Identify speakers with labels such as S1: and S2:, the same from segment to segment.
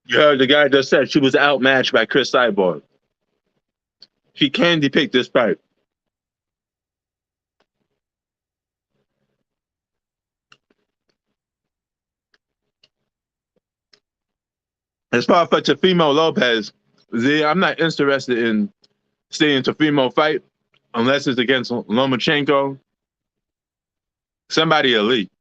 S1: You heard the guy just said she was outmatched by Chris Cyborg. She candy picked this fight. As far for Teofimo Lopez, Z, I'm not interested in seeing Teofimo fight unless it's against Lomachenko, somebody elite.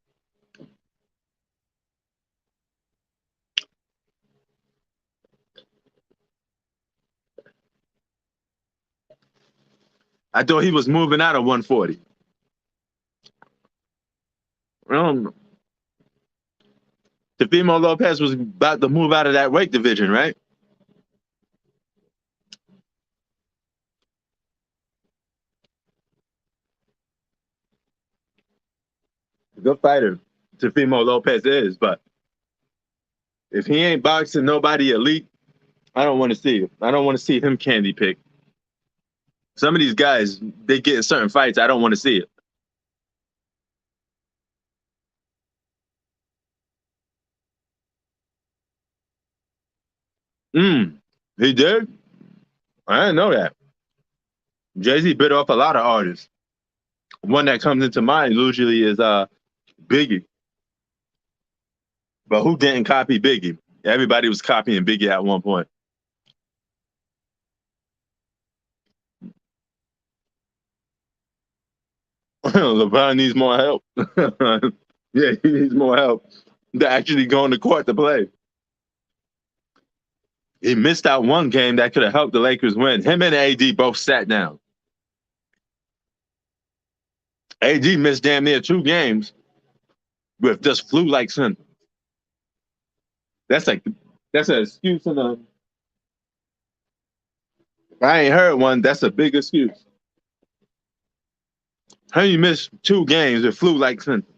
S1: I thought he was moving out of 140. Teofimo Lopez was about to move out of that weight division, right? Good fighter, Teofimo Lopez is, but if he ain't boxing nobody elite, I don't want to see it. I don't want to see him candy pick. Some of these guys, they get in certain fights. I don't want to see it. He did? I didn't know that. Jay-Z bit off a lot of artists. One that comes into mind usually is Biggie. But who didn't copy Biggie? Everybody was copying Biggie at one point. LeBron needs more help. Yeah, he needs more help to actually go on the court to play. He missed out one game that could have helped the Lakers win. Him and AD both sat down. AD missed damn near 2 games with just flu-like symptoms. That's an excuse in a. I ain't heard one. That's a big excuse. How you miss 2 games with flu-like symptoms?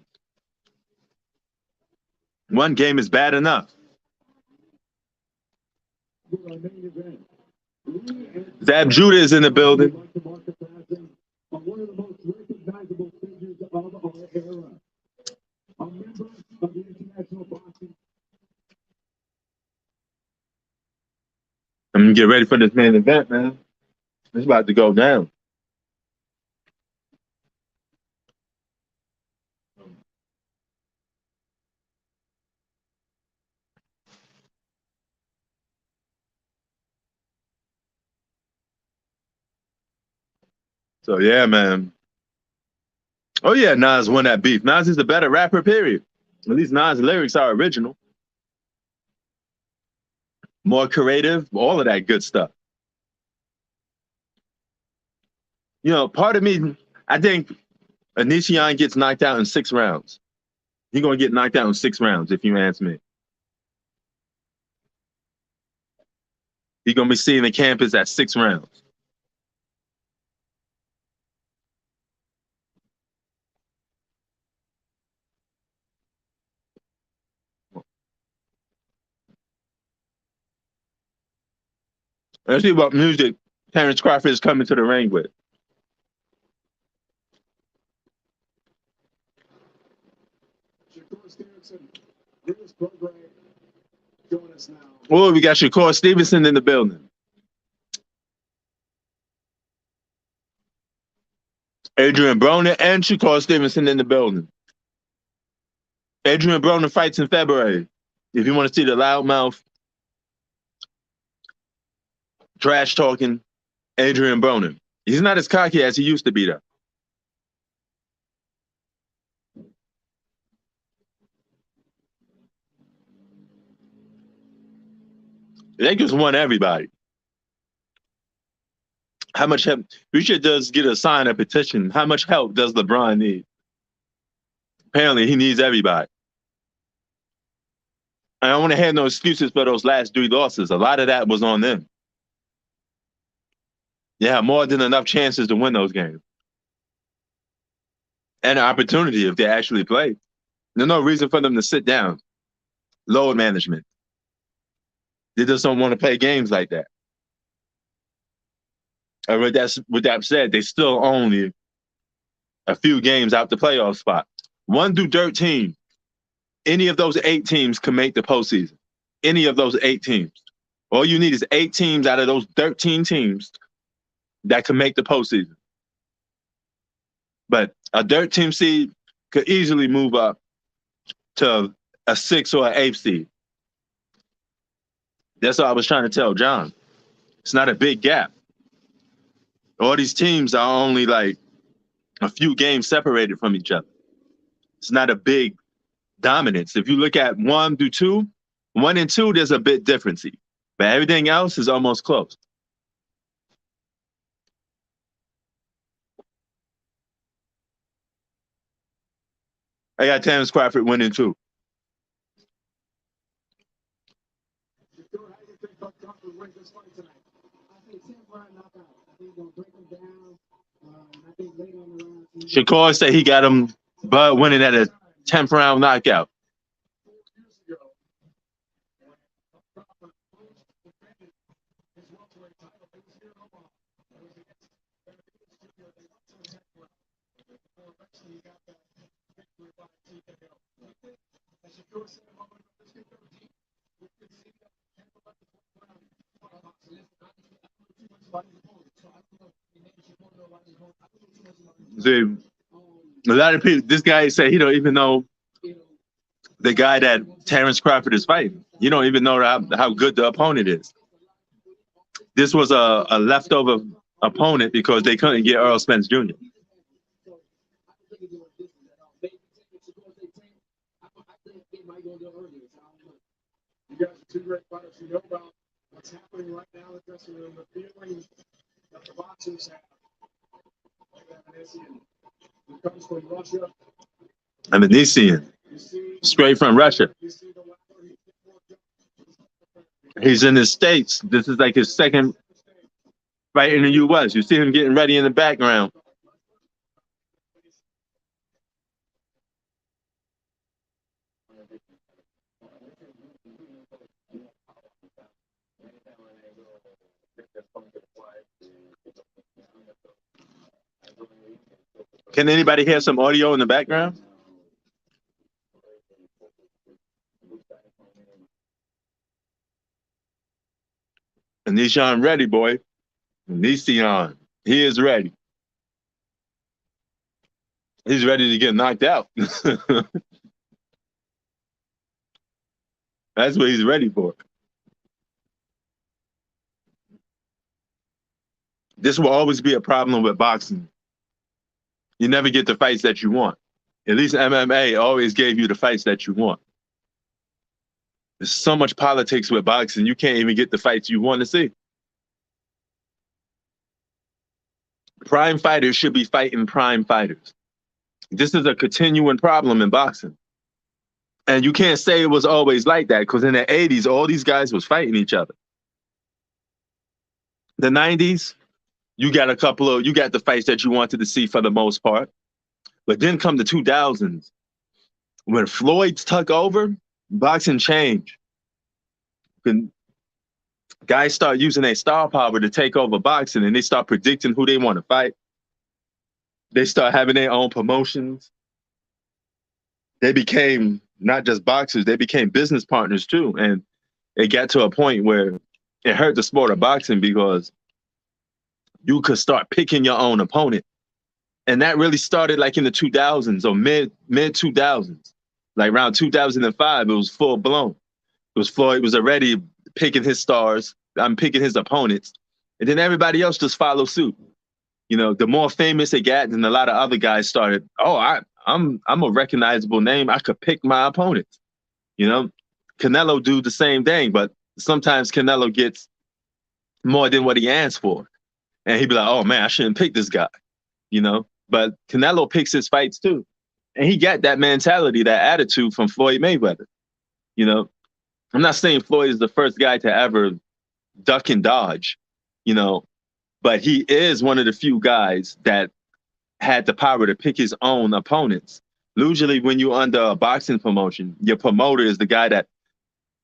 S1: One game is bad enough. Zab Judah is in the building. I'm gonna get ready for this main event, man. It's about to go down. So yeah, man. Oh yeah, Nas won that beef. Nas is the better rapper, period. At least Nas' lyrics are original, more creative, all of that good stuff. You know, part of me, I think Avanesyan gets knocked out in 6 rounds. He's gonna get knocked out in 6 rounds, if you ask me. He's gonna be seeing the campus at 6 rounds. Let's see what music Terence Crawford is coming to the ring with. Oh, we got Shakur Stevenson in the building. Adrian Broner and Shakur Stevenson in the building. Adrian Broner fights in February. If you want to see the loudmouth, trash talking Adrian Broner. He's not as cocky as he used to be, though. They just won everybody. How much help? We should just get a sign, a petition. How much help does LeBron need? Apparently, he needs everybody. I don't want to have no excuses for those last 3 losses. A lot of that was on them. You have more than enough chances to win those games. And an opportunity if they actually play. There's no reason for them to sit down. Load management. They just don't want to play games like that. And with that said, they still only a few games out the playoff spot. 1 through 13, any of those 8 teams can make the postseason. any of those 8 teams. All you need is 8 teams out of those 13 teams that can make the postseason. But a 13 seed could easily move up to a 6 or an 8 seed. That's what I was trying to tell John. It's not a big gap. All these teams are only like a few games separated from each other. It's not a big dominance. If you look at 1 through 2, 1 and 2, there's a bit difference. But everything else is almost close. I got Terence Crawford winning 2. Shakur said he got him Bud winning at a 10th round knockout. See, a lot of people, this guy said he don't even know the guy that Terence Crawford is fighting. You don't even know how good the opponent is. This was a leftover opponent because they couldn't get Earl Spence Jr.
S2: You guys are two great fighters. You know about what's happening right now in the dressing room, the feeling that the boxers have. Avanesyan, who comes from Russia.
S1: Avanesyan, straight from Russia. He's in the States. This is like his second fight in the U.S. You see him getting ready in the background. Can anybody hear some audio in the background? Avanesyan ready, boy. Avanesyan, he is ready. He's ready to get knocked out. That's what he's ready for. This will always be a problem with boxing. You never get the fights that you want. At least MMA always gave you the fights that you want. There's so much politics with boxing, you can't even get the fights you want to see. Prime fighters should be fighting prime fighters. This is a continuing problem in boxing. And you can't say it was always like that because in the 80s, all these guys was fighting each other. The 90s, you got the fights that you wanted to see for the most part. But then come the 2000s. When Floyd took over, boxing changed. When guys start using their star power to take over boxing and they start predicting who they want to fight. They start having their own promotions. They became not just boxers, they became business partners too. And it got to a point where it hurt the sport of boxing because you could start picking your own opponent. And that really started like in the 2000s or mid 2000s. Like around 2005, it was full blown. It was Floyd was already picking his stars. I'm picking his opponents. And then everybody else just followed suit. You know, the more famous it got, then a lot of other guys started, I'm a recognizable name. I could pick my opponents. You know, Canelo do the same thing, but sometimes Canelo gets more than what he asked for. And he'd be like, oh man, I shouldn't pick this guy. You know, but Canelo picks his fights too. And he got that mentality, that attitude from Floyd Mayweather. You know, I'm not saying Floyd is the first guy to ever duck and dodge, you know, but he is one of the few guys that had the power to pick his own opponents. Usually when you're under a boxing promotion, your promoter is the guy that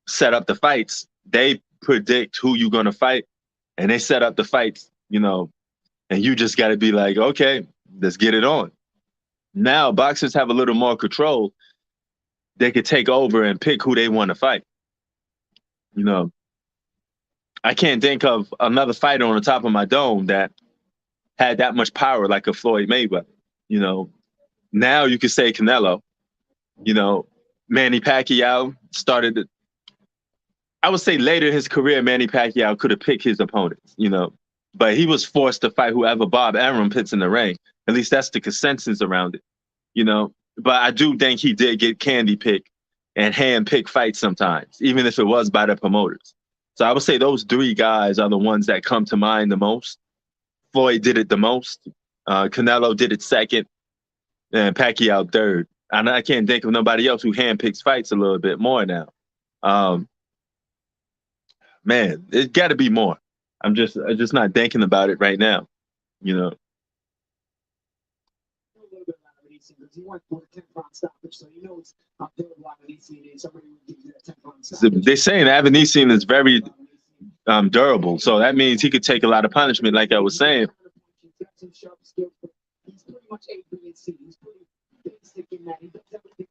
S1: set up the fights. They predict who you're going to fight and they set up the fights, you know, and you just got to be like, okay, let's get it on. Now boxers have a little more control. They could take over and pick who they want to fight. You know, I can't think of another fighter on the top of my dome that had that much power like a Floyd Mayweather. You know, now you could say Canelo. You know, Manny Pacquiao started. I would say later in his career, Manny Pacquiao could have picked his opponents. You know, but he was forced to fight whoever Bob Arum puts in the ring. At least that's the consensus around it. You know, but I do think he did get candy picked and hand pick fights sometimes, even if it was by the promoters. So I would say those three guys are the ones that come to mind the most. Floyd did it the most. Canelo did it second, and Pacquiao third. And I can't think of nobody else who handpicks fights a little bit more now. Um, man, it got to be more. I'm just not thinking about it right now. You know,
S2: A little bit about Avanesyan because he went for a 10-pound stoppage, so you know it's up there with Avanesyan and somebody who gives you that 10-pound stoppage.
S1: they're saying Avanesyan is very durable, so that means he could take a lot of punishment. Like I was saying,
S2: He's pretty much A, B, and C. He's pretty basic in that he does everything.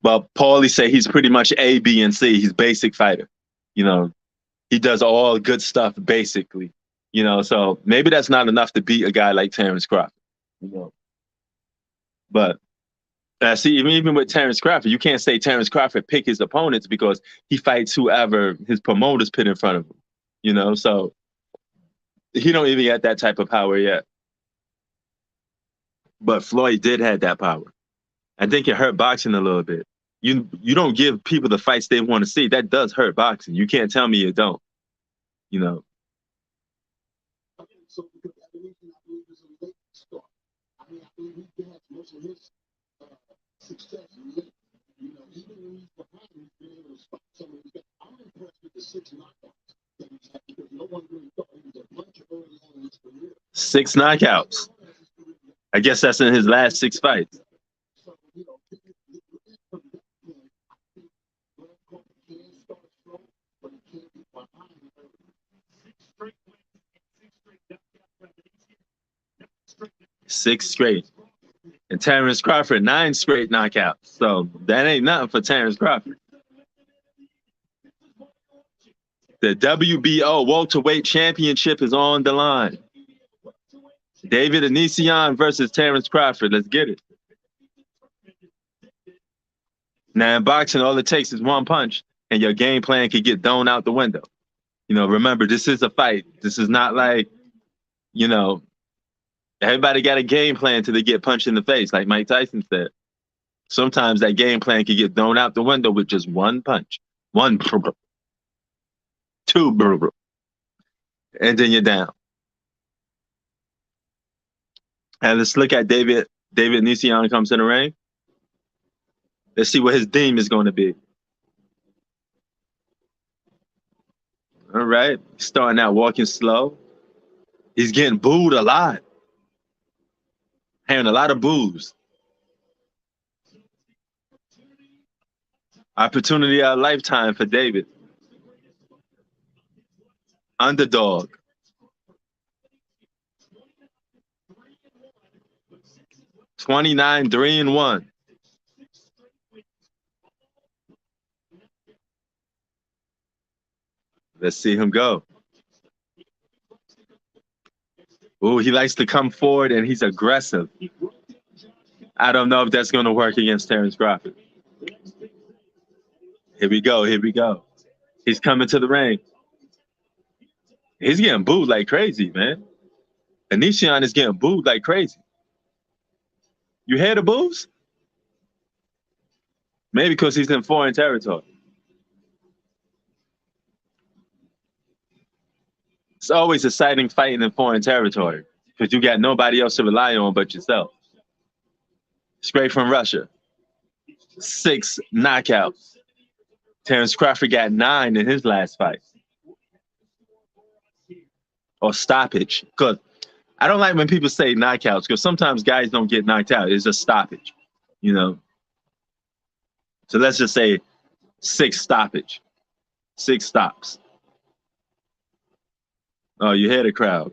S1: well, Paulie say he's pretty much A, B, and C. He's basic fighter. You know, he does all good stuff basically. You know, so maybe that's not enough to beat a guy like Terence Crawford. You know, but see, even with Terence Crawford, you can't say Terence Crawford pick his opponents because he fights whoever his promoters put in front of him. You know, so he don't even get that type of power yet. But Floyd did have that power. I think it hurt boxing a little bit. You don't give people the fights they want to see. That does hurt boxing. You can't tell me it don't. You know.
S2: So because Avanesyan, I believe, is a late start. I mean, I believe he has most of his success late. You know, even when he's behind, he's been able to spot some of these guys. I'm impressed with the 6 knockouts that he's had because no one really thought he was a puncher early on in his career.
S1: 6 knockouts. I guess that's in his last 6 fights.
S2: So, you know, from that point, I think Crawford can start slow, but he can't be behind early. 6 straight wins and 6 straight knockouts for Avanesyan.
S1: 6 straight. And Terence Crawford, 9 straight knockouts. So that ain't nothing for Terence Crawford. The WBO welterweight championship is on the line. David Avanesyan versus Terence Crawford. Let's get it. Now in boxing, all it takes is one punch, and your game plan could get thrown out the window. You know, remember, this is a fight. This is not like, you know, everybody got a game plan till they get punched in the face, like Mike Tyson said. Sometimes that game plan can get thrown out the window with just one punch. One, two, and then you're down. And let's look at David Avanesyan comes in the ring. Let's see what his theme is going to be. All right. Starting out walking slow. He's getting booed a lot. Hearing a lot of boos. Opportunity of a lifetime for David. Underdog. (29-3-1). Let's see him go. Oh, he likes to come forward and he's aggressive. I don't know if that's going to work against Terence Crawford. Here we go. Here we go. He's coming to the ring. He's getting booed like crazy, man. Avanesyan is getting booed like crazy. You hear the boos? Maybe because he's in foreign territory. It's always exciting fighting in foreign territory because you got nobody else to rely on but yourself. Straight from Russia. 6 knockouts. Terence Crawford got 9 in his last fight. Or stoppage. Because I don't like when people say knockouts because sometimes guys don't get knocked out. It's a stoppage, you know. So let's just say 6 stoppage. 6 stops. Oh, you hear the crowd.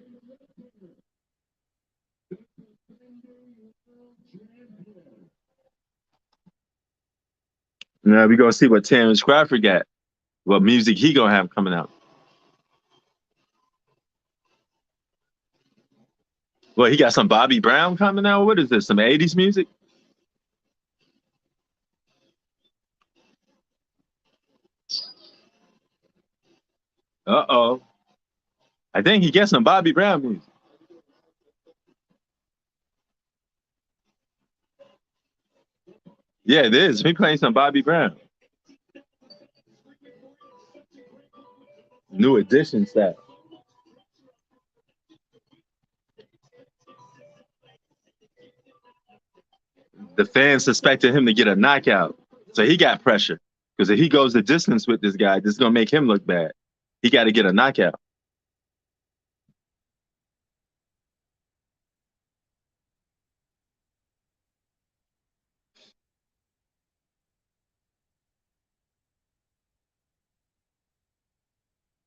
S1: Now we're going to see what Terence Crawford got. what music he gonna have coming out. Well, he got some Bobby Brown coming out. What is this? Some 80s music? Uh-oh. I think he gets some Bobby Brown music. Yeah, it is. He playing some Bobby Brown. New edition stuff. The fans suspected him to get a knockout. So he got pressure. Because if he goes the distance with this guy, this is going to make him look bad. He got to get a knockout.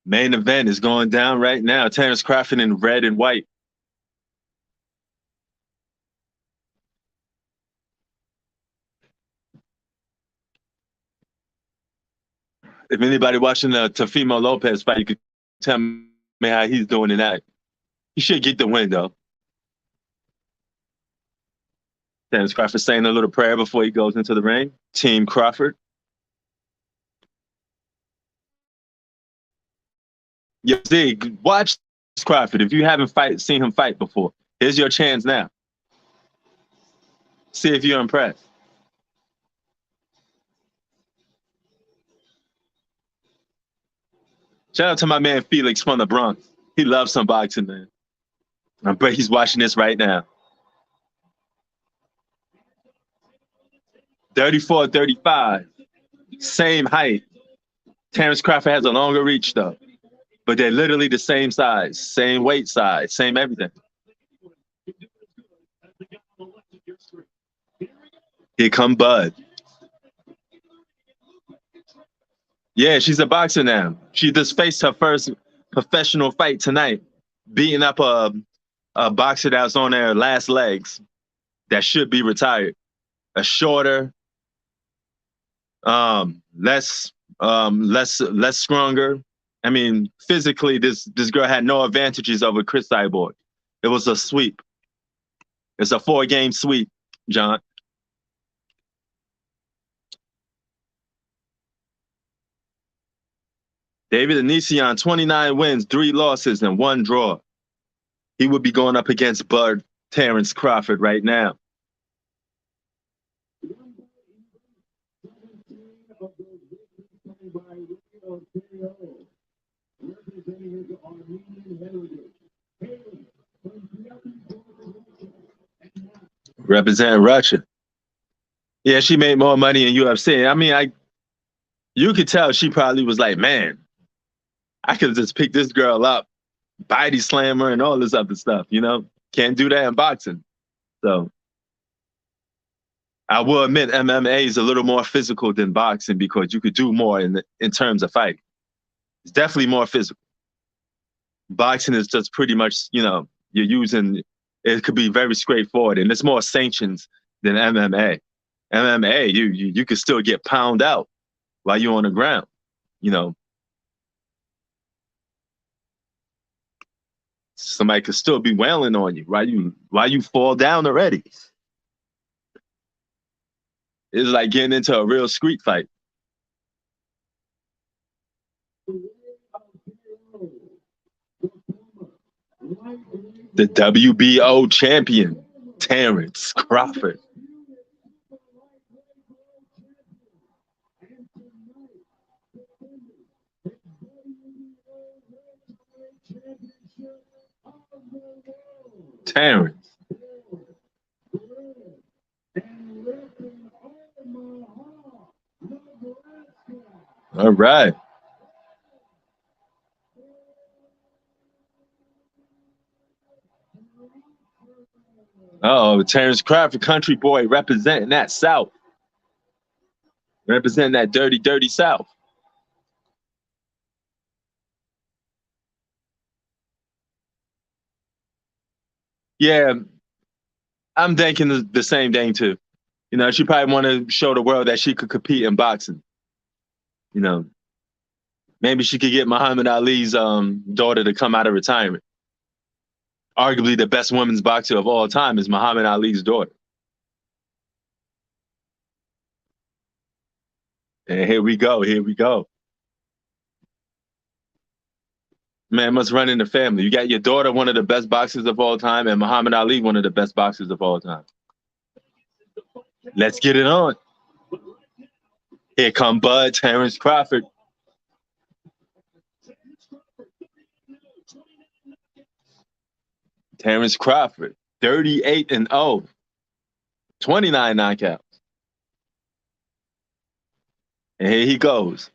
S1: Main event is going down right now. Terence Crawford in red and white. If anybody watching the Teofimo Lopez fight, you could tell me how he's doing in that. He should get the win, though. Terence Crawford saying a little prayer before he goes into the ring. Team Crawford. You see, watch Crawford. If you haven't seen him fight before, here's your chance now. See if you're impressed. Shout out to my man Felix from the Bronx. He loves some boxing, man. I bet he's watching this right now. 34-35. Same height. Terence Crawford has a longer reach, though. But they're literally the same size, same weight size, same everything. Here come Bud. Yeah, she's a boxer now. She just faced her first professional fight tonight, beating up a boxer that's on their last legs that should be retired. A shorter, less stronger. I mean, physically, this girl had no advantages over Chris Cyborg. It was a sweep. It's a 4-game sweep, John. Avanesyan, 29 wins, 3 losses, and 1 draw. He would be going up against Bud Terence Crawford right now. Representing Russia. Yeah, she made more money in UFC. I mean, you could tell she probably was like, man, I could just pick this girl up, body slam her, and all this other stuff. You know, can't do that in boxing. So I will admit MMA is a little more physical than boxing because you could do more in terms of fight. It's definitely more physical. Boxing is just pretty much, you know, you're using, it could be very straightforward and it's more sanctions than MMA. MMA, you could still get pounded out while you're on the ground, you know. Somebody could still be wailing on you while you fall down already. It's like getting into a real street fight. The WBO champion, Terence Crawford. Terence. All right. Oh, Terence Crawford, country boy, representing that South. Representing that dirty, dirty South. Yeah, I'm thinking the same thing too. You know, she probably want to show the world that she could compete in boxing. You know, Maybe she could get Muhammad Ali's daughter to come out of retirement. Arguably the best women's boxer of all time is Muhammad Ali's daughter. And here we go. Here we go. Man, must run in the family. You got your daughter, one of the best boxers of all time, and Muhammad Ali, one of the best boxers of all time. Let's get it on. Here come Bud, Terence Crawford. Terence Crawford, 38-0, 29 knockouts. And here he goes.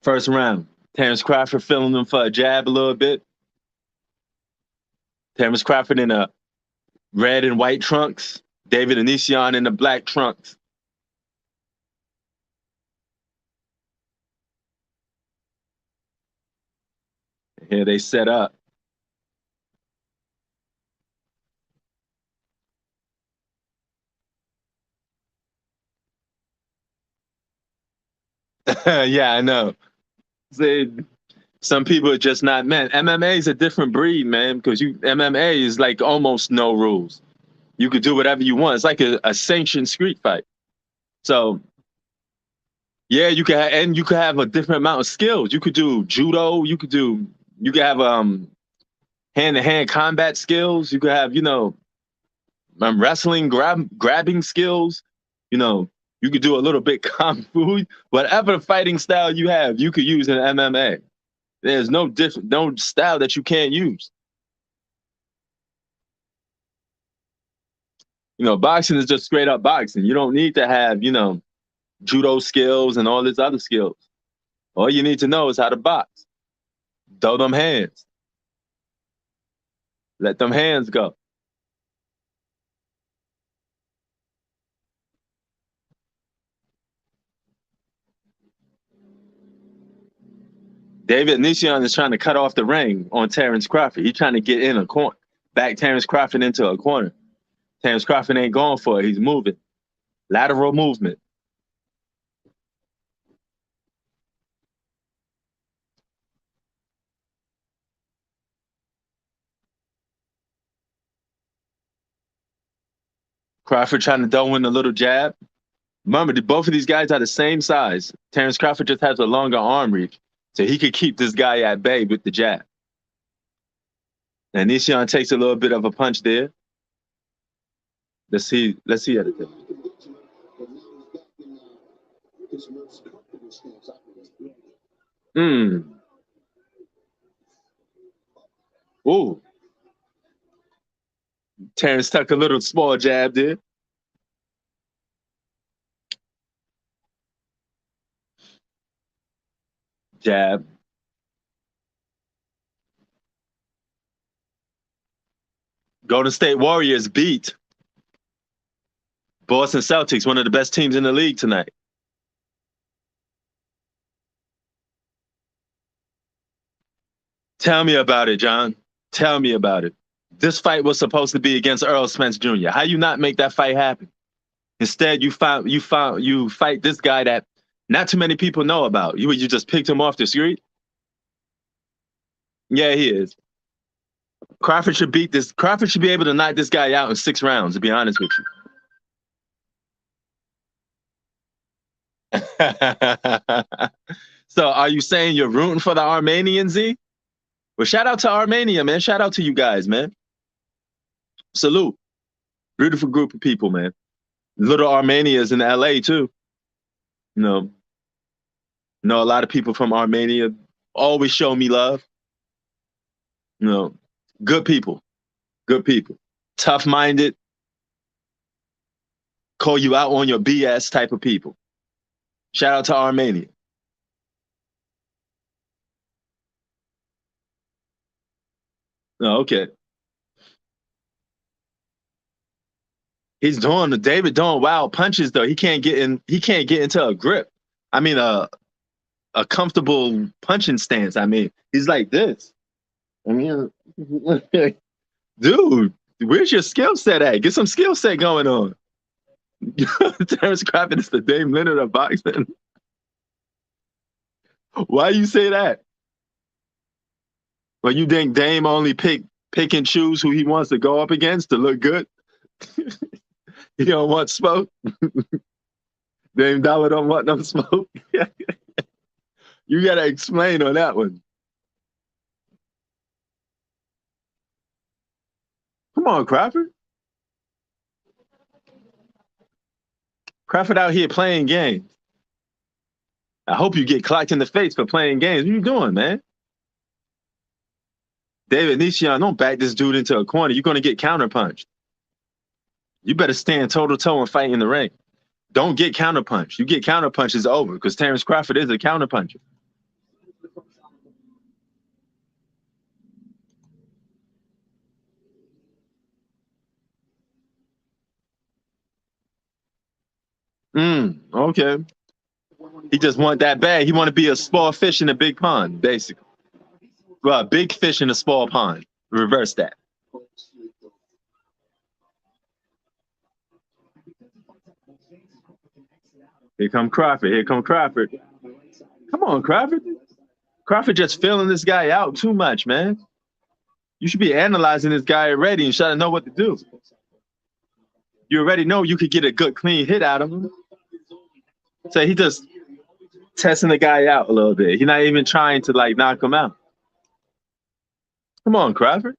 S1: First round. Terence Crawford filling him for a jab a little bit. Terence Crawford in a red and white trunks. David Avanesyan in the black trunks. Here they set up. Yeah, I know. Some people are just not meant. MMA is a different breed, man, because MMA is like almost no rules. You could do whatever you want. It's like a sanctioned street fight. So yeah, you could have a different amount of skills. You could do judo. You could have hand-to-hand combat skills. You could have wrestling, grabbing skills. You could do a little bit kung fu. Whatever fighting style you have, you could use in MMA. There's no style that you can't use. Boxing is just straight up boxing. You don't need to have, judo skills and all these other skills. All you need to know is how to box. Throw them hands. Let them hands go. David Avanesyan is trying to cut off the ring on Terence Crawford. He's trying to get in a corner, back Terence Crawford into a corner. Terence Crawford ain't going for it. He's moving. Lateral movement. Crawford trying to throw in a little jab. Remember, both of these guys are the same size. Terence Crawford just has a longer arm reach, so he could keep this guy at bay with the jab. And Avanesyan takes a little bit of a punch there. Let's see at it. Ooh. Terence took a little small jab there. Jab. Golden State Warriors beat Boston Celtics, one of the best teams in the league tonight. Tell me about it, John. Tell me about it. This fight was supposed to be against Earl Spence Jr. How you not make that fight happen? Instead, you fight this guy that not too many people know about. You just picked him off the street. Yeah, he is. Crawford should beat this. Crawford should be able to knock this guy out in 6 rounds, to be honest with you. So are you saying you're rooting for the Armenian, Z? Well, shout out to Armenia, man. Shout out to you guys, man. Salute. Beautiful group of people, man. Little Armenia's in LA, too. Know a lot of people from Armenia always show me love. Good people. Good people. Tough-minded. Call you out on your BS type of people. Shout out to Armenia. Oh, okay. David doing wild punches though. He can't get into a grip. I mean a comfortable punching stance. I mean, he's like this. I mean, dude, where's your skill set at? Get some skill set going on. Terence Crawford is the Dame Leonard of boxing. Why you say that? Well, you think Dame only pick and choose who he wants to go up against to look good? He don't want smoke. Dame Dollar don't want no smoke. You gotta explain on that one. Come on, Crawford. Crawford out here playing games. I hope you get clocked in the face for playing games. What you doing, man? Avanesyan, don't back this dude into a corner. You're gonna get counterpunched. You better stand toe to toe and fight in the ring. Don't get counterpunched. You get counterpunched, it's over because Terence Crawford is a counterpuncher. Okay. He just want that bag. He want to be a small fish in a big pond, basically. Well, a big fish in a small pond. Reverse that. Here come Crawford. Here come Crawford. Come on, Crawford. Crawford just filling this guy out too much, man. You should be analyzing this guy already and trying to know what to do. You already know you could get a good, clean hit out of him. So he just testing the guy out a little bit. He's not even trying to like knock him out. Come on, Crawford.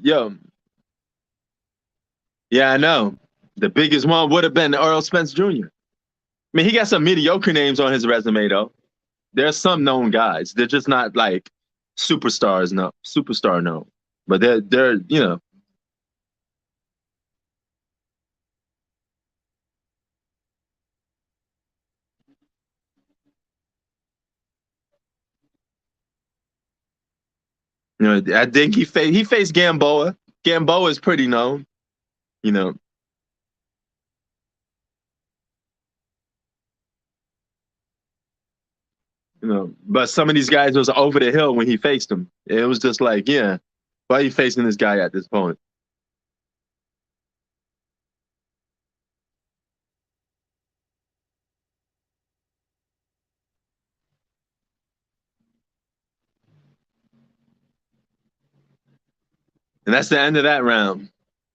S1: Yo, yeah, I know. The biggest one would have been Earl Spence Jr. I mean, he got some mediocre names on his resume, though. There's some known guys. They're just not like superstars, no, superstar no. But they're I think he faced Gamboa. Gamboa is pretty known, you know. But some of these guys was over the hill when he faced them. It was just like, yeah, why are you facing this guy at this point? And that's the end of that round.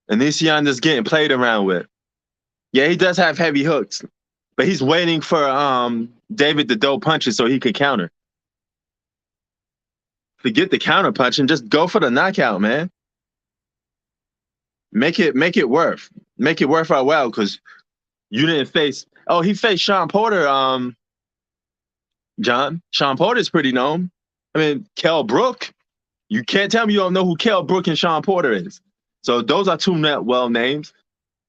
S1: And Avanesyan just getting played around with. Yeah, he does have heavy hooks, but he's waiting for David to throw punches so he could counter. Forget the counter punch and just go for the knockout, man. Make it worth our while because you didn't face. Oh, he faced Sean Porter. John Sean Porter's pretty known. I mean, Kell Brook. You can't tell me you don't know who Kell Brook and Sean Porter is. So those are two well names.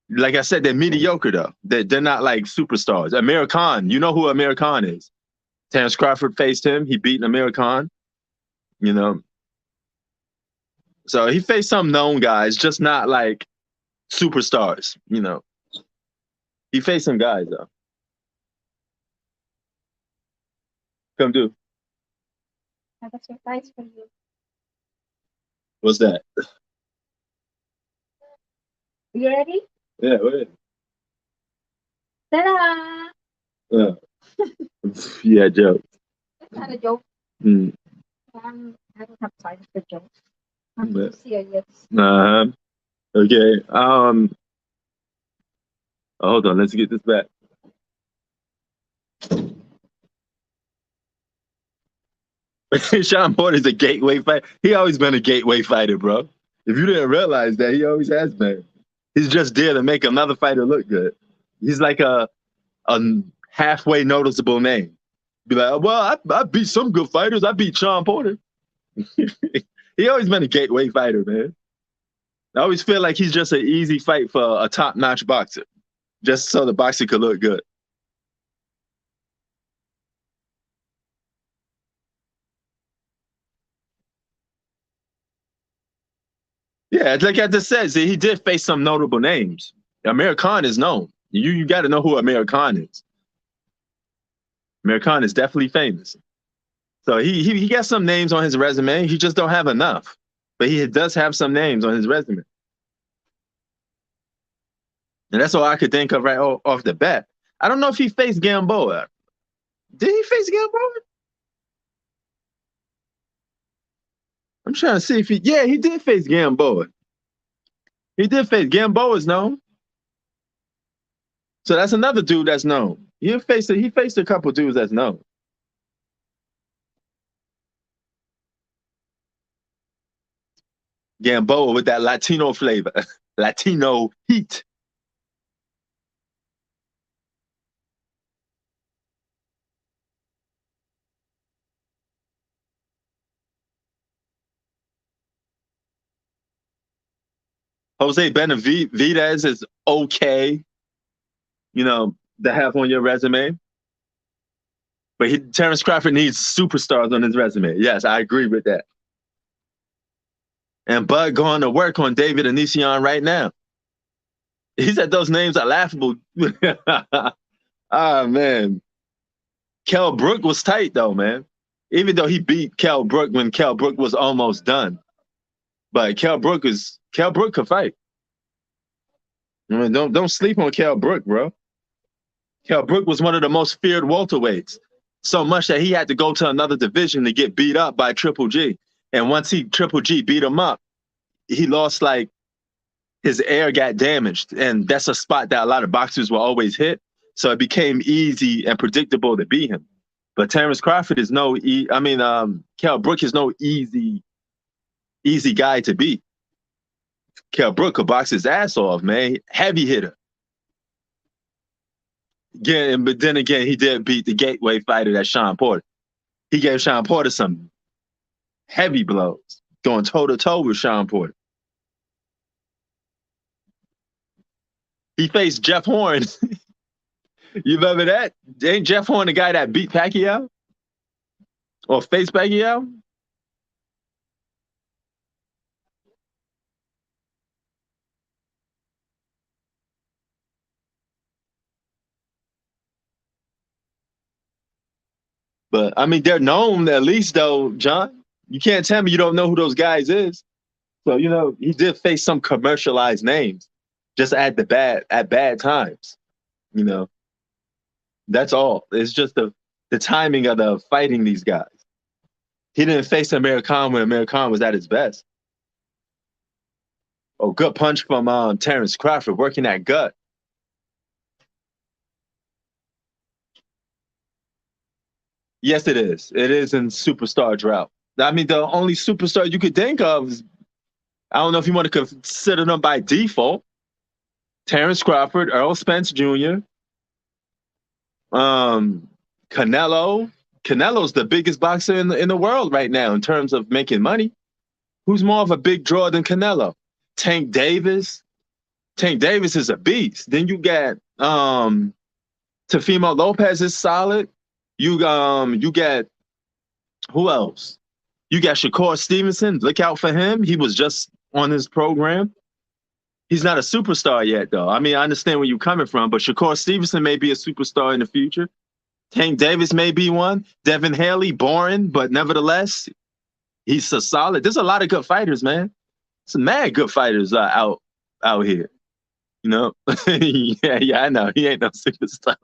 S1: Like I said, they're mediocre though. They're not like superstars. Amir Khan, you know who Amir Khan is. Terence Crawford faced him. He beat Amir Khan. You know, so he faced some known guys, just not like superstars. He faced some guys though. Come do.
S3: I have a surprise for you.
S1: What's that?
S3: You ready?
S1: Yeah, what is
S3: Ta-da!
S1: it? Yeah, joke.
S3: It's not a joke.
S1: Mm.
S3: I don't have time for jokes. I'm too serious.
S1: Uh-huh. Okay. Hold on. Let's get this back. Sean Porter's a gateway fighter. He always been a gateway fighter, bro. If you didn't realize that, he always has been. He's just there to make another fighter look good. He's like a halfway noticeable name. Be like, well, I beat some good fighters. I beat Sean Porter. He always been a gateway fighter, man. I always feel like he's just an easy fight for a top-notch boxer, just so the boxer could look good. Yeah, like I just said, see, he did face some notable names. Amir Khan is known. You got to know who Amir Khan is. Amir Khan is definitely famous. So he got some names on his resume. He just don't have enough. But he does have some names on his resume. And that's all I could think of right off the bat. I don't know if he faced Gamboa. Did he face Gamboa? I'm trying to see if he did face Gamboa. He did face Gamboa's known. So that's another dude that's known. He faced a couple dudes that's known. Gamboa with that Latino flavor, Latino heat. Jose Benavidez is okay, to have on your resume. But Terence Crawford needs superstars on his resume. Yes, I agree with that. And Bud going to work on David Avanesyan right now. He said those names are laughable. Ah, man. Kell Brook was tight, though, man. Even though he beat Kell Brook when Kell Brook was almost done. But Kell Brook could fight. I mean, don't sleep on Kell Brook, bro. Kell Brook was one of the most feared welterweights. So much that he had to go to another division to get beat up by Triple G. And once Triple G beat him up, he lost, like, his air got damaged. And that's a spot that a lot of boxers will always hit. So it became easy and predictable to beat him. But Terence Crawford is Kell Brook is no easy guy to beat. Kell Brook could box his ass off, man. Heavy hitter. Again, but then again, he did beat the gateway fighter, that Sean Porter. He gave Sean Porter some heavy blows, going toe-to-toe with Sean Porter. He faced Jeff Horn. You remember that? Ain't Jeff Horn the guy that beat Pacquiao? Or faced Pacquiao? But, I mean, they're known at least, though, John. You can't tell me you don't know who those guys is. So, he did face some commercialized names just at bad times. That's all. It's just the timing of the fighting these guys. He didn't face Amir Khan when Amir Khan was at his best. Oh, good punch from Terence Crawford, working that gut. Yes, it is. It is in superstar drought. I mean, the only superstar you could think of is, I don't know if you want to consider them by default, Terence Crawford, Earl Spence Jr., Canelo. Canelo's the biggest boxer in the world right now in terms of making money. Who's more of a big draw than Canelo? Tank Davis. Tank Davis is a beast. Then you got Teofimo Lopez is solid. You get who else? You got Shakur Stevenson. Look out for him. He was just on his program. He's not a superstar yet, though. I mean, I understand where you're coming from, but Shakur Stevenson may be a superstar in the future. Tank Davis may be one. Devin Haley, boring, but nevertheless, he's a solid. There's a lot of good fighters, man. Some mad good fighters out here. Yeah, I know. He ain't no superstar.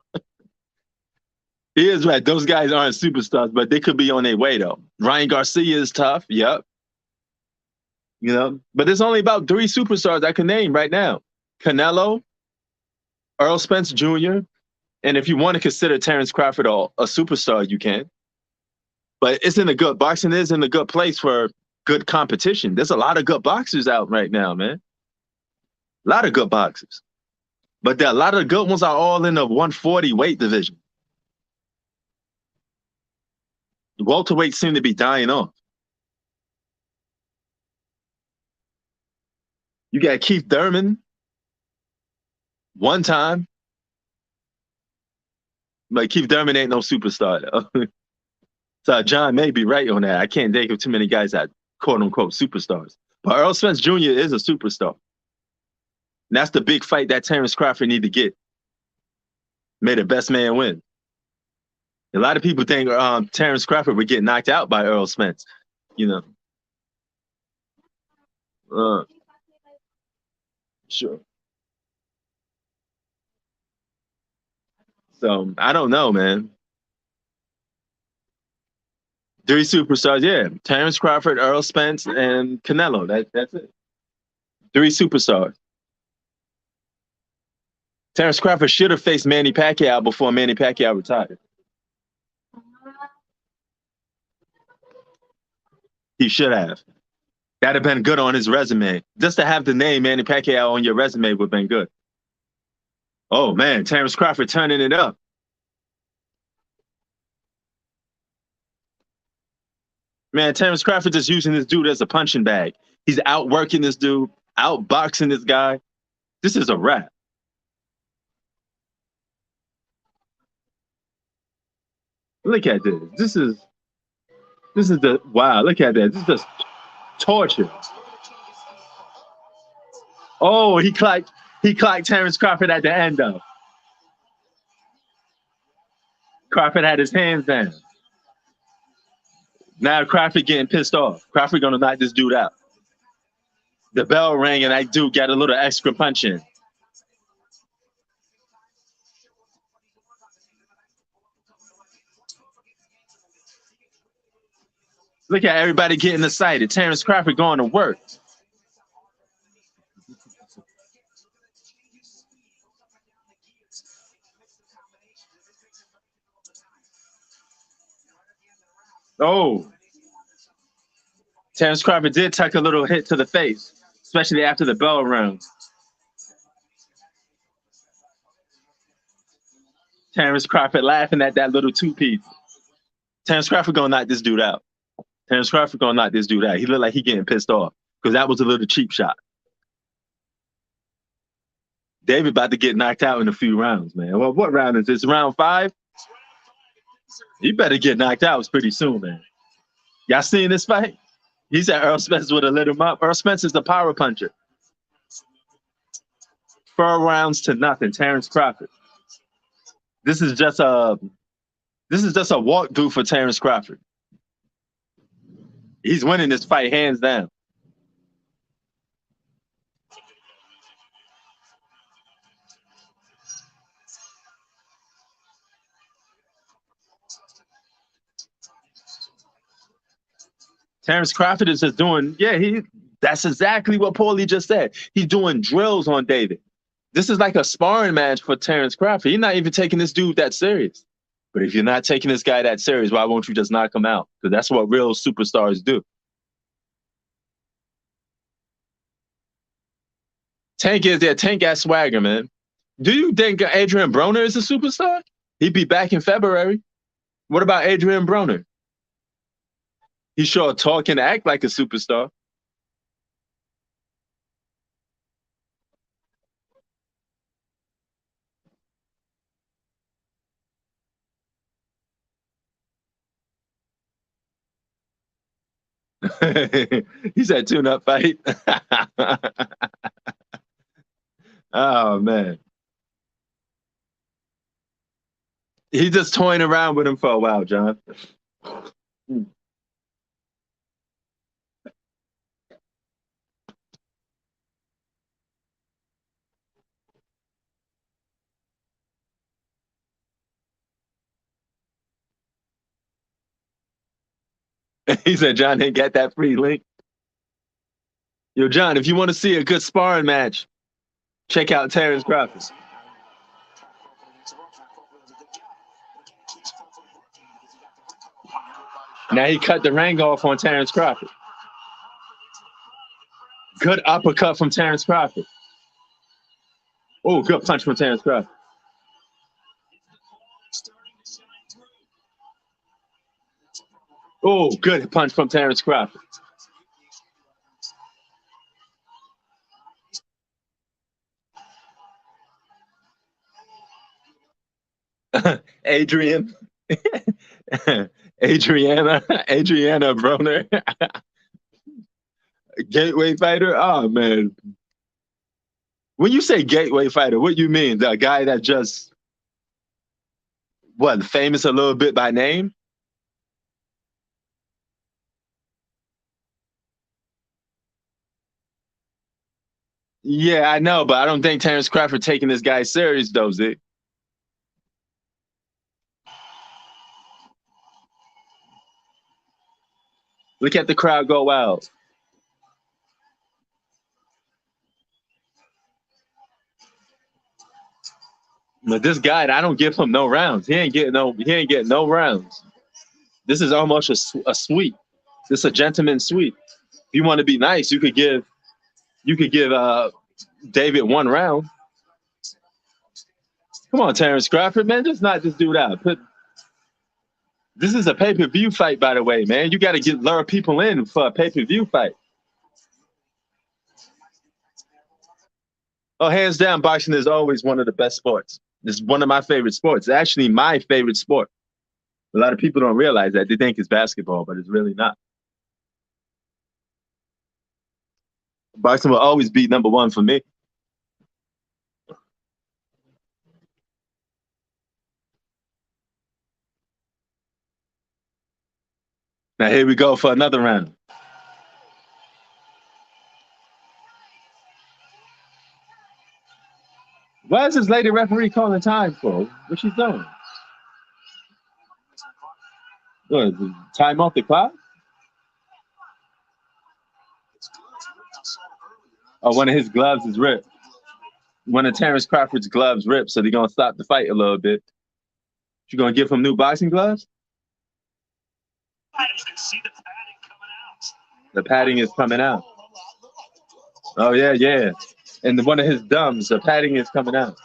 S1: He is right. Those guys aren't superstars, but they could be on their way, though. Ryan Garcia is tough. Yep. But there's only about 3 superstars I can name right now. Canelo, Earl Spence Jr., and if you want to consider Terence Crawford a superstar, you can. But boxing is in a good place for good competition. There's a lot of good boxers out right now, man. A lot of good boxers. But a lot of the good ones are all in the 140 weight division. Welterweights seem to be dying off. You got Keith Thurman, one time. But Keith Thurman ain't no superstar, though. So John may be right on that. I can't think of too many guys that quote-unquote superstars. But Earl Spence Jr. is a superstar. And that's the big fight that Terence Crawford need to get. May the best man win. A lot of people think Terence Crawford would get knocked out by Earl Spence. Sure. So I don't know, man. Three superstars, yeah. Terence Crawford, Earl Spence, and Canelo. That's it. Three superstars. Terence Crawford should have faced Manny Pacquiao before Manny Pacquiao retired. He should have. That'd have been good on his resume. Just to have the name Manny Pacquiao on your resume would have been good. Oh man, Terence Crawford turning it up. Man, Terence Crawford just using this dude as a punching bag. He's outworking this dude, outboxing this guy. This is a wrap. Look at this. This is the wow. Look at that. This is just torture. Oh, he clocked Terence Crawford at the end though. Crawford had his hands down. Now Crawford getting pissed off. Crawford gonna knock this dude out. The bell rang and that dude got a little extra punch in. Look at everybody getting excited. Terence Crawford going to work. Oh, Terence Crawford did take a little hit to the face, especially after the bell rang. Terence Crawford laughing at that little two-piece. Terence Crawford gonna knock this dude out. Terence Crawford gonna knock this dude out. He looked like he getting pissed off because that was a little cheap shot. David about to get knocked out in a few rounds, man. Well, what round is this? Round 5? He better get knocked out pretty soon, man. Y'all seen this fight? He said Earl Spence would have lit him up. Earl Spence is the power puncher. 4 rounds to nothing. Terence Crawford. This is just a walkthrough for Terence Crawford. He's winning this fight hands down. Terence Crawford is just doing, that's exactly what Paulie just said. He's doing drills on David. This is like a sparring match for Terence Crawford. He's not even taking this dude that serious. But if you're not taking this guy that serious, why won't you just knock him out? Because that's what real superstars do. Tank is there. Tank got swagger, man. Do you think Adrian Broner is a superstar? He'd be back in February. What about Adrian Broner? He sure talk and act like a superstar. He said tune-up fight. Oh, man. He just toying around with him for a while, John. He said John didn't get that free link. Yo, John, if you want to see a good sparring match, check out Terence Crawford. Now he cut the ring off on Terence Crawford. Good uppercut from Terence Crawford. Oh, good punch from Terence Crawford. Oh, good punch from Terence Crawford. Adriana Broner. Gateway fighter? Oh, man. When you say gateway fighter, what you mean? The guy that just, what, famous a little bit by name? Yeah, I know, but I don't think Terence Crawford taking this guy serious, though, Zeke. Look at the crowd go wild. But this guy, I don't give him no rounds. He ain't getting no rounds. This is almost a sweep. This is a gentleman's sweep. If you want to be nice, you could give David 1 round. Come on, Terence Crawford, man. Just not just do that. This is a pay-per-view fight, by the way, man. You got to lure people in for a pay-per-view fight. Oh, hands down, boxing is always one of the best sports. It's one of my favorite sports. It's actually my favorite sport. A lot of people don't realize that. They think it's basketball, but it's really not. Boxing will always be number 1 for me. Now here we go for another round. Why is this lady referee calling time for? What's she doing? What, time off the clock? Oh, one of his gloves is ripped. One of Terence Crawford's gloves ripped, so they're going to stop the fight a little bit. You going to give him new boxing gloves? The padding is coming out. Oh, yeah, yeah. And one of his thumbs, the padding is coming out.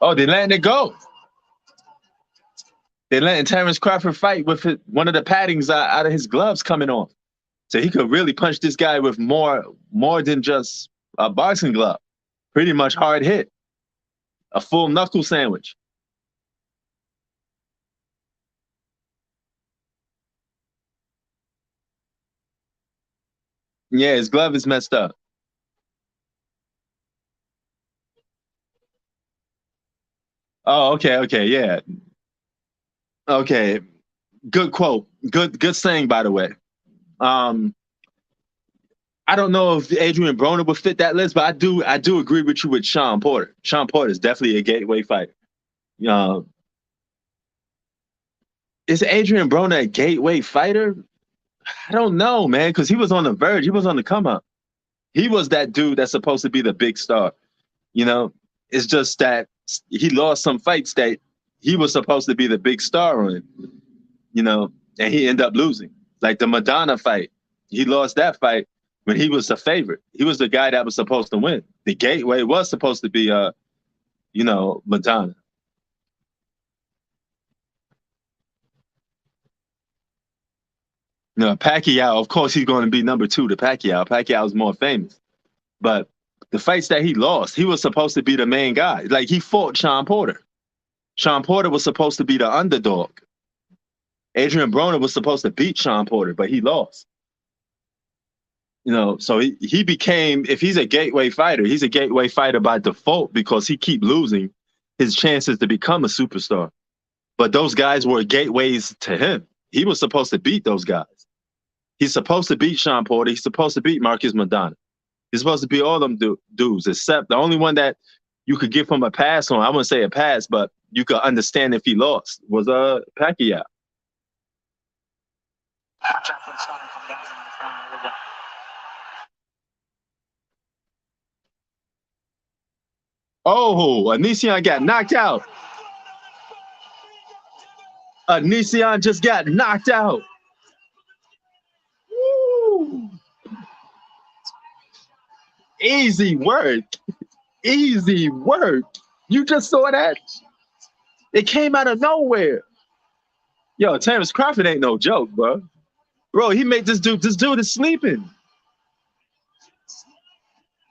S1: Oh, they're letting it go. They're letting Terence Crawford fight with one of the paddings out of his gloves coming off. So he could really punch this guy with more than just a boxing glove. Pretty much hard hit. A full knuckle sandwich. Yeah, his glove is messed up. Oh, okay, yeah. Okay. Good quote. Good saying, by the way. I don't know if Adrian Broner would fit that list, but I do agree with you with Shawn Porter. Shawn Porter is definitely a gateway fighter. Is Adrian Broner a gateway fighter? I don't know, man, because he was on the verge. He was on the come up. He was that dude that's supposed to be the big star. It's just that he lost some fights that he was supposed to be the big star on, and he ended up losing. Like the Madonna fight. He lost that fight when he was the favorite. He was the guy that was supposed to win. The gateway was supposed to be, Madonna. Pacquiao, of course, he's going to be number 2 to Pacquiao. Pacquiao's more famous. But the fights that he lost, he was supposed to be the main guy. Like, he fought Shawn Porter. Shawn Porter was supposed to be the underdog. Adrian Broner was supposed to beat Shawn Porter, but he lost. So he became, if he's a gateway fighter, he's a gateway fighter by default because he keep losing his chances to become a superstar. But those guys were gateways to him. He was supposed to beat those guys. He's supposed to beat Shawn Porter. He's supposed to beat Marcus Madonna. He's supposed to beat all them dudes, except the only one that you could give him a pass on, I wouldn't say a pass, but you could understand if he lost, was Pacquiao. Oh, Avanesyan got knocked out. Avanesyan just got knocked out. Woo. Easy work. Easy work. You just saw that? It came out of nowhere. Yo, Terence Crawford ain't no joke, bro. Bro, he made this dude is sleeping.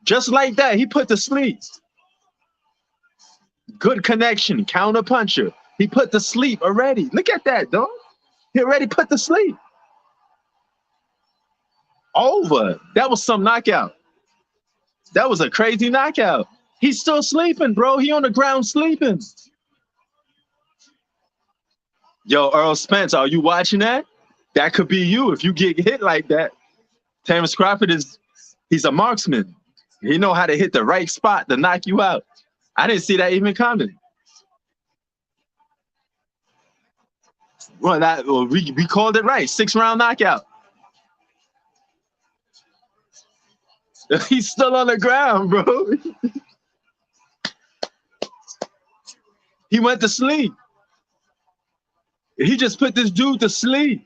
S1: Just like that, he put to sleep. Good connection, counter puncher. He put to sleep already. Look at that, dog. He already put to sleep. Over. That was some knockout. That was a crazy knockout. He's still sleeping, bro. He on the ground sleeping. Yo, Earl Spence, are you watching that? That could be you if you get hit like that. Terence Crawford he's a marksman. He know how to hit the right spot to knock you out. I didn't see that even coming. Well, we called it right. 6-round knockout. He's still on the ground, bro. He went to sleep. He just put this dude to sleep.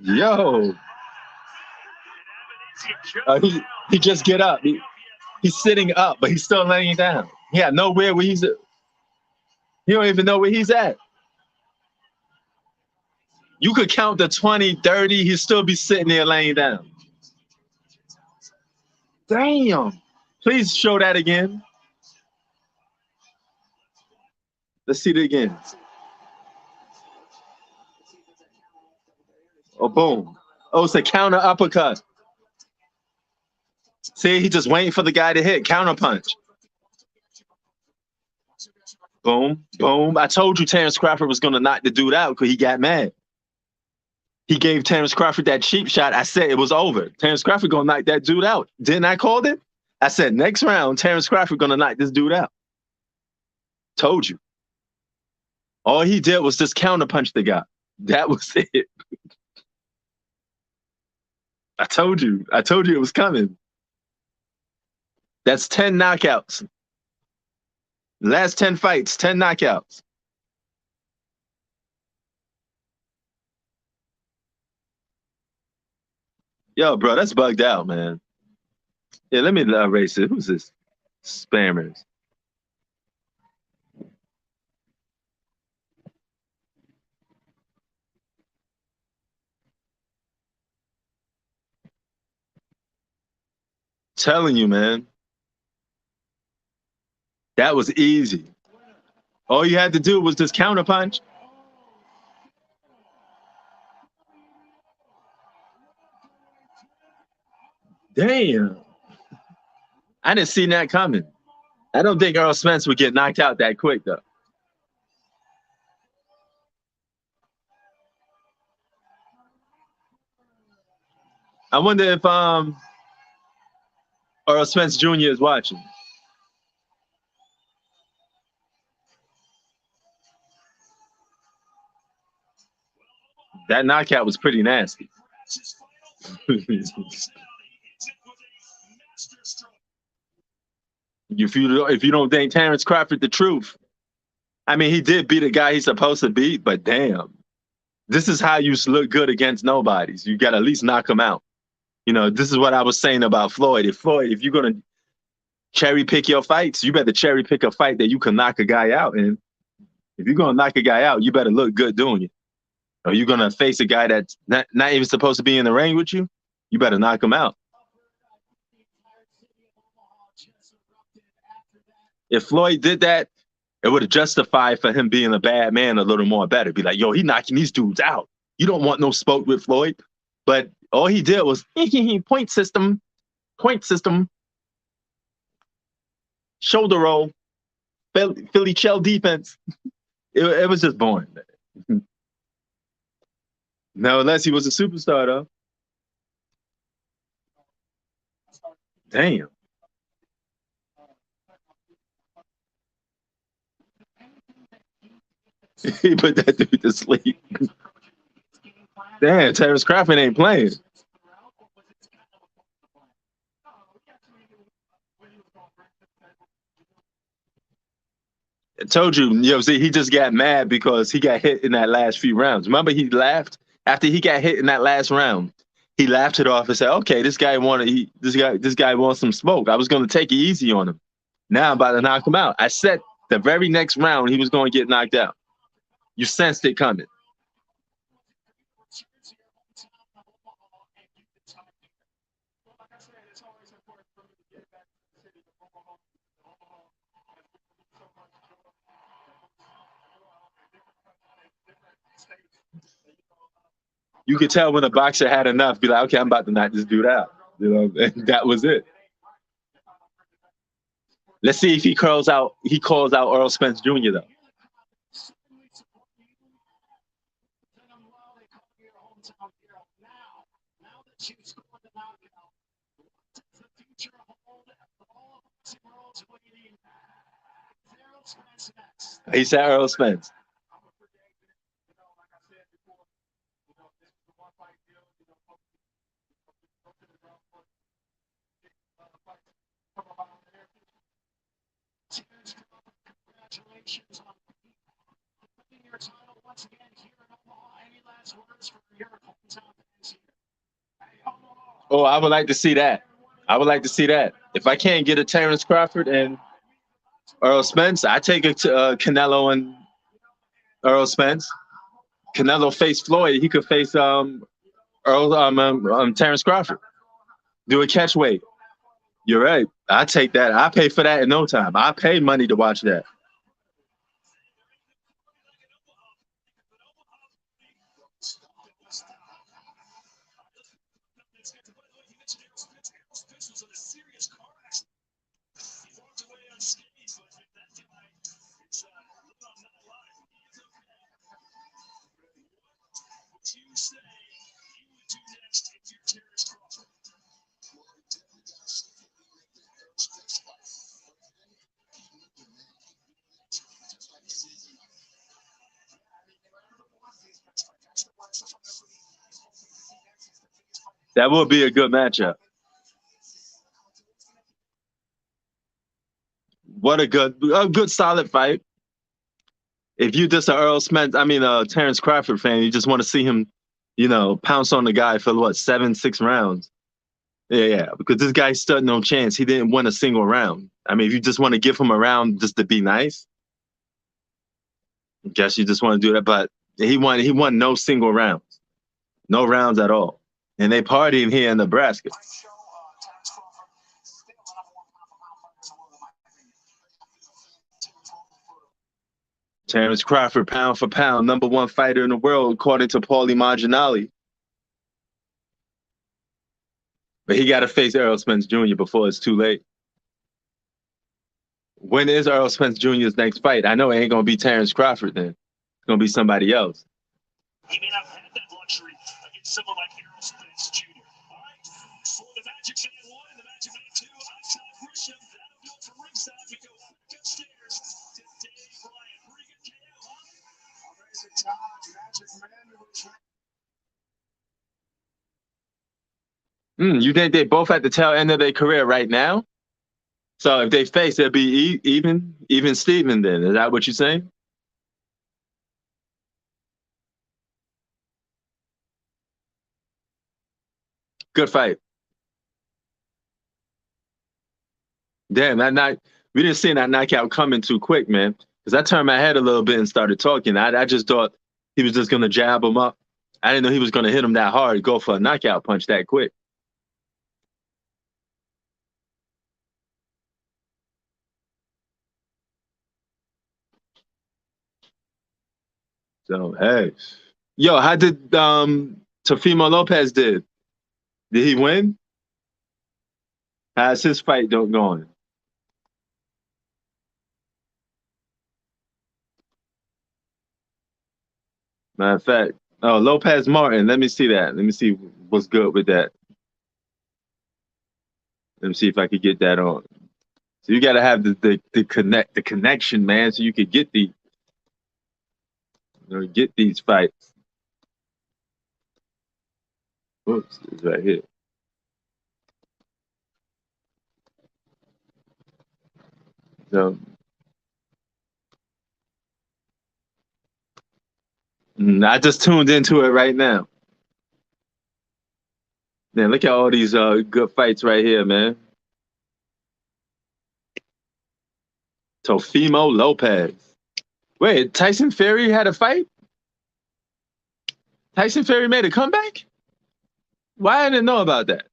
S1: Yo. He just get up. He's sitting up, but he's still laying down. He had nowhere where he's. He don't even know where he's at. You could count to 20, 30. He'd still be sitting there laying down. Damn. Please show that again. Let's see it again. Oh, boom. Oh, it's a counter uppercut. See, he just waiting for the guy to hit. Counter punch. Boom, boom. I told you Terence Crawford was going to knock the dude out because he got mad. He gave Terence Crawford that cheap shot. I said it was over. Terence Crawford going to knock that dude out. Didn't I call it? I said next round, Terence Crawford going to knock this dude out. Told you. All he did was just counter punch the guy. That was it. I told you. I told you it was coming. That's 10 knockouts. Last 10 fights, 10 knockouts. Yo, bro, that's bugged out, man. Yeah, let me erase it. Who's this? Spammers. Telling you, man. That was easy. All you had to do was just counter punch. Damn. I didn't see that coming. I don't think Earl Spence would get knocked out that quick, though. I wonder if Earl Spence Jr. is watching. That knockout was pretty nasty. If you don't think Terence Crawford the truth, I mean, he did beat a guy he's supposed to beat, but damn, this is how you look good against nobodies. You got to at least knock him out. You know, this is what I was saying about Floyd. If you're gonna cherry pick your fights, you better cherry pick a fight that you can knock a guy out in. If you're gonna knock a guy out, you better look good doing it. Or you're gonna face a guy that's not even supposed to be in the ring with you, you better knock him out. If Floyd did that, it would have justified for him being a bad man a little more better. Be like, yo, he knocking these dudes out. You don't want no smoke with Floyd. But all he did was point system, shoulder roll, Philly shell defense. It was just boring. No, unless he was a superstar, though. Damn. He put that dude to sleep. Damn, Terence Crawford ain't playing. I told you, see, he just got mad because he got hit in that last few rounds. Remember, he laughed after he got hit in that last round. He laughed it off and said, "Okay, this guy wants some smoke. I was going to take it easy on him. Now I'm about to knock him out." I said the very next round he was going to get knocked out. You sensed it coming. You could tell when a boxer had enough, be like, "Okay, I'm about to knock this dude out." You know, and that was it. Let's see if he calls out Earl Spence Jr. though. He said Earl Spence. Oh, I would like to see that. I would like to see that. If I can't get a Terence Crawford and Earl Spence, I take it to Canelo and Earl Spence. Canelo face Floyd. He could face Terence Crawford. Do a catch weight. You're right. I take that. I pay for that in no time. I pay money to watch that. That would be a good matchup. What a good solid fight. If you just a Terence Crawford fan, you just want to see him, pounce on the guy for what, 6 rounds. Yeah, because this guy stood no chance. He didn't win a single round. I mean, if you just want to give him a round just to be nice, I guess you just want to do that. But he won no single rounds, no rounds at all. And they partying here in Nebraska. Terence Crawford, pound for pound, #1 fighter in the world, according to Paulie Malignaggi. But he got to face Errol Spence Jr. before it's too late. When is Errol Spence Jr.'s next fight? I know it ain't going to be Terence Crawford then. It's going to be somebody else.
S4: He may not have that luxury against someone like Errol Spence Jr. All right, for the Magic Man 1 and the Magic Man 2, I'm Todd Grisham. That'll do it for ringside. We go back upstairs to Dave Bryant. Pretty good KO, huh? Amazing Todd, Magic Man.
S1: You think they both at the tail end of their career right now? So if they face, it'll be even Steven then. Is that what you're saying? Good fight. Damn, that night we didn't see that knockout coming too quick, man. Because I turned my head a little bit and started talking. I just thought he was just gonna jab him up. I didn't know he was gonna hit him that hard, go for a knockout punch that quick. So hey, yo, how did Teofimo Lopez did? Did he win? How's his fight going? Matter of fact, oh, Lopez Martin. Let me see that. Let me see what's good with that. Let me see if I could get that on. So you got to have the connection, man, so you could get get these fights. Oops, it's right here. So, I just tuned into it right now. Man, look at all these good fights right here, man. Teofimo Lopez. Wait, Tyson Fury had a fight? Tyson Fury made a comeback? Why I didn't know about that?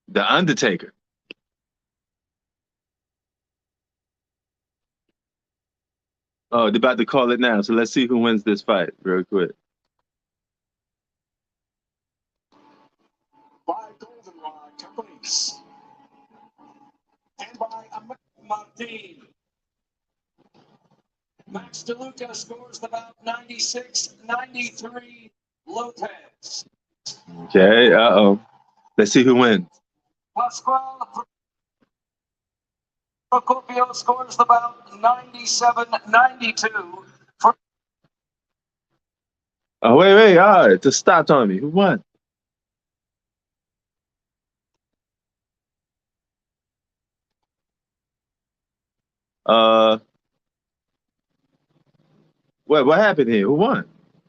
S1: The Undertaker. Oh, they're about to call it now. So let's see who wins this fight real quick.
S4: By Goldenrod Companies. And by Martin. Max DeLuca scores about 96-93 Lopez.
S1: Okay, uh-oh. Let's see who wins.
S4: Pascual Procopio scores about 97-92 for.
S1: Oh, wait. All right, just stopped on me. Who won? What happened here? Who won?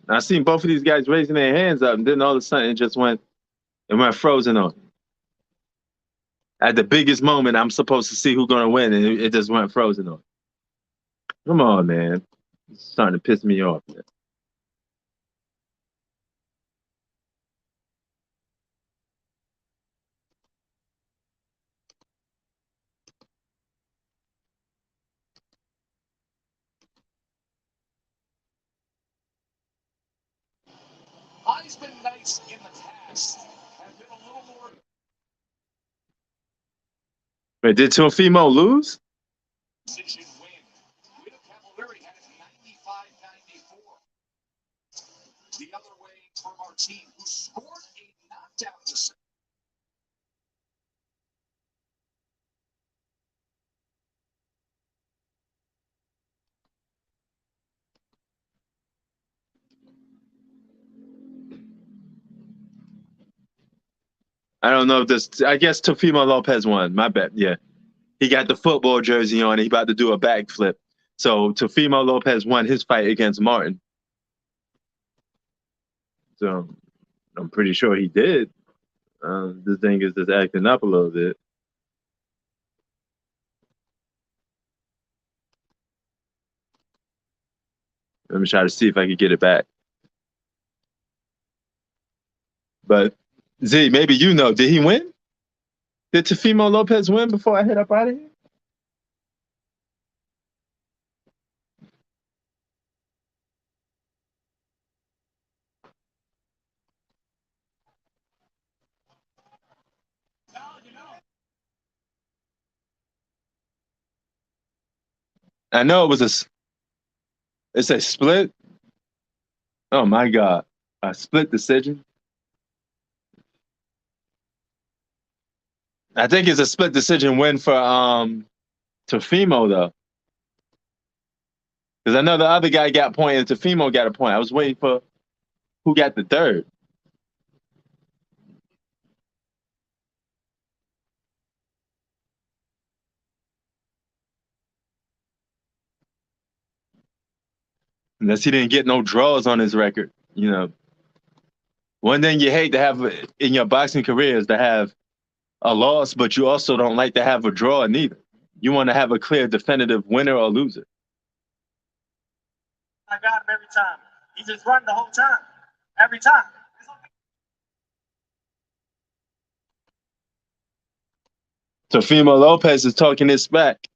S1: I seen both of these guys raising their hands up, and then all of a sudden it went frozen on. At the biggest moment, I'm supposed to see who's gonna win, and it just went frozen on. Come on, man. It's starting to piss me off, man.
S4: Heisman been nice in the past. Have been a little more
S1: Wait, did Teofimo lose?
S4: decision win. Guido Cavalieri had it 95-94. The other way from our team, who scored a knockdown decision.
S1: I don't know if this. I guess Teofimo Lopez won. My bet. Yeah, he got the football jersey on. He about to do a backflip. So Teofimo Lopez won his fight against Martin. So I'm pretty sure he did. This thing is just acting up a little bit. Let me try to see if I can get it back. But Z, maybe you know, did he win? Did Teofimo Lopez win before I head up out of here? I know it's a split. Oh my God, a split decision. I think it's a split decision win for Teofimo though, because I know the other guy got a point and Teofimo got a point. I was waiting for who got the third. Unless he didn't get no draws on his record, you know. One thing you hate to have in your boxing career is to have a loss, but you also don't like to have a draw neither. You want to have a clear, definitive winner or loser.
S4: I got him every time. He just run the whole time. Every time.
S1: Teofimo Lopez is talking this back.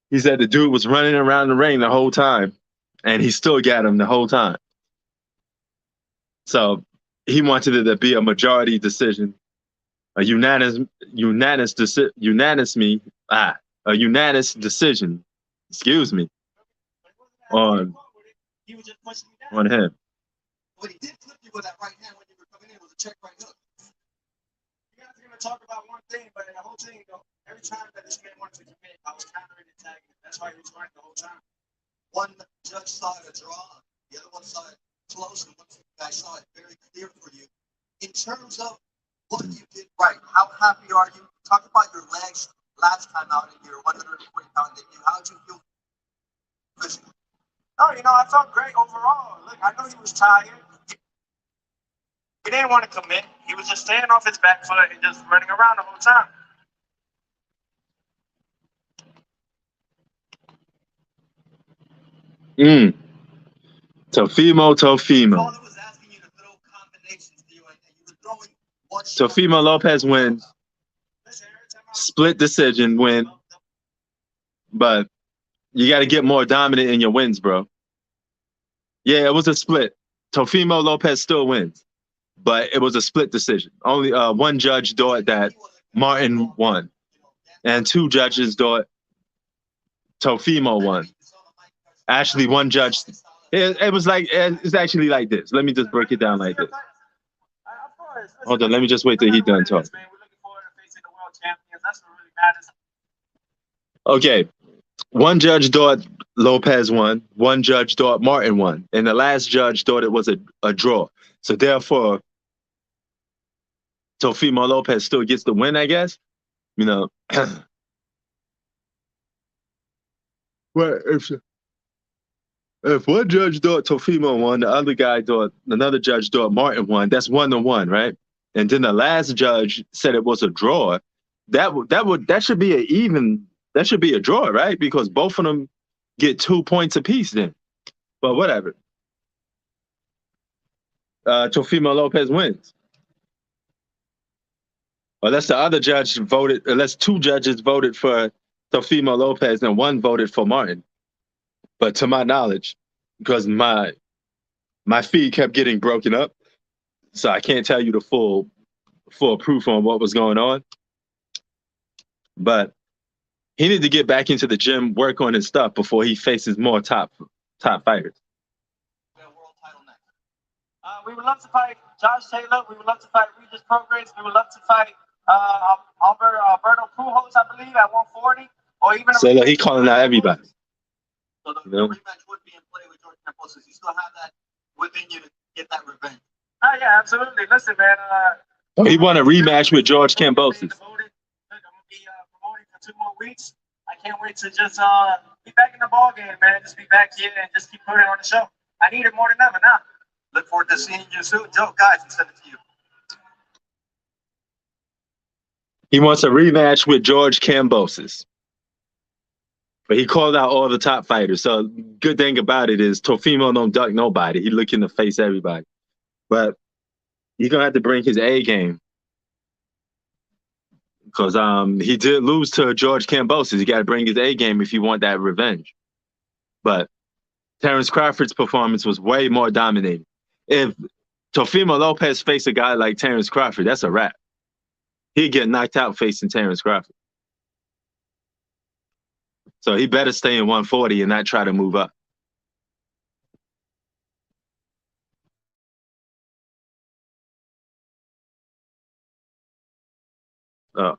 S1: He said the dude was running around the ring the whole time, and he still got him the whole time. So he wanted it to be a majority decision, a unanimous decision. Excuse me, on him.
S2: What he did flip you with that right hand when you were coming in was a check right hook.
S4: You guys are going to talk about one thing, but the whole thing, every time that this man wanted to commit, I was countering and tagging him. That's why he was running the whole time.
S2: One judge saw it a draw, the other one saw it close, and one guy saw it very clear for you. In terms of what you did right, how happy are you? Talk about your legs last time out in your 140-pound debut. How did you feel?
S4: Oh, I felt great overall. Look, I know he was tired. He didn't want to commit. He was just staying off his back foot and just running around the whole time.
S1: Teofimo. Teofimo Lopez wins. Split decision win. But you got to get more dominant in your wins, bro. Yeah, it was a split. Teofimo Lopez still wins, but it was a split decision. Only one judge thought that Martin won, and two judges thought Teofimo won. Actually, one judge. It was like it's actually like this. Let me just break it down like this. Hold on, let me just wait till he's done talking. Okay, one judge thought Lopez won. One judge thought Martin won, and the last judge thought it was a draw. So therefore, Teofimo Lopez still gets the win, I guess. Well, if one judge thought Teofimo won, the other guy thought another judge thought Martin won. That's 1-1, right? And then the last judge said it was a draw. That should be an even. That should be a draw, right? Because both of them get 2 points apiece then. But whatever. Teofimo Lopez wins. Unless the other judge voted, unless two judges voted for Teofimo Lopez and one voted for Martin. But to my knowledge, because my feed kept getting broken up, so I can't tell you the full proof on what was going on. But he needs to get back into the gym, work on his stuff before he faces more top fighters.
S4: World title next. We would love to fight Josh Taylor. We would love to fight Regis Prograis. We would love to fight Alberto Pujols, I believe, at 140. Or even
S1: so he calling out everybody.
S4: So the rematch would be in play with George Campos. You still have that within you to get that revenge. Oh, yeah, absolutely. Listen, man.
S1: He won a rematch with George Campos.
S4: I'm going to be promoting for 2 more weeks. I can't wait to just be back in the ball game, man. Just be back here and just keep putting on the show. I need it more than ever now. Look forward to seeing you soon. Joe, guys, and send it to you.
S1: He wants a rematch with George Kambosos. But he called out all the top fighters. So good thing about it is Teofimo don't duck nobody. He looking to face everybody. But he's going to have to bring his A game. Because he did lose to George Kambosos. He got to bring his A game if you want that revenge. But Terence Crawford's performance was way more dominating. If Teofimo Lopez faced a guy like Terence Crawford, that's a wrap. He'd get knocked out facing Terence Crawford. So he better stay in 140 and not try to move up. Oh.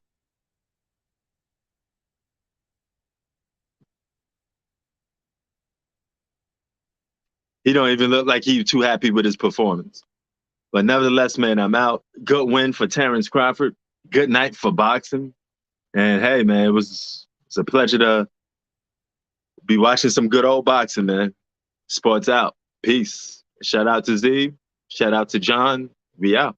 S1: He don't even look like he's too happy with his performance. But nevertheless, man, I'm out. Good win for Terence Crawford. Good night for boxing. And hey, man, it's a pleasure to be watching some good old boxing, man. Sports out. Peace. Shout out to Z. Shout out to John. We out.